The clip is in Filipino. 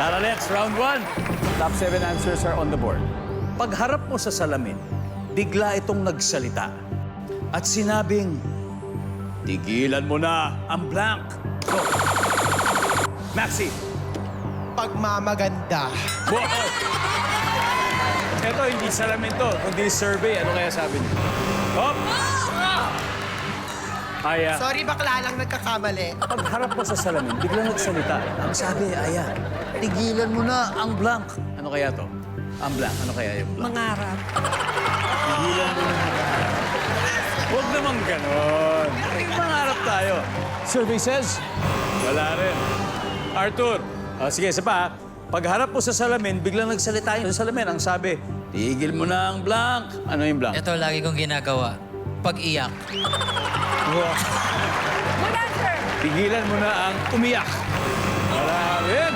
Tara, next, round 1. Top 7 answers are on the board. Pagharap mo sa salamin, bigla itong nagsalita. At sinabing, tigilan mo na ang blank. Go. Maxi. Pagmamaganda. Wow. Ito, hindi salamin to, kundi survey. Ano kaya sabi niyo? Hop! Aya. Sorry, bakla lang nagkakamali. Pagharap mo sa salamin, biglang nagsalita. Ang sabi, Aya, tigilan mo na ang blank. Ano kaya to? Ang blank. Ano kaya yung blank? Mangarap. Tigilan mo na. Huwag naman ganon. Mangarap tayo. Survey says, wala rin. Arthur, sige, isa pa. Pagharap mo sa salamin, biglang nagsalita yung salamin. Ang sabi, tigil mo na ang blank. Ano yung blank? Ito lagi kong ginagawa. Pag-iyak. Wow. Tigilan mo na ang umiyak. Wala rin.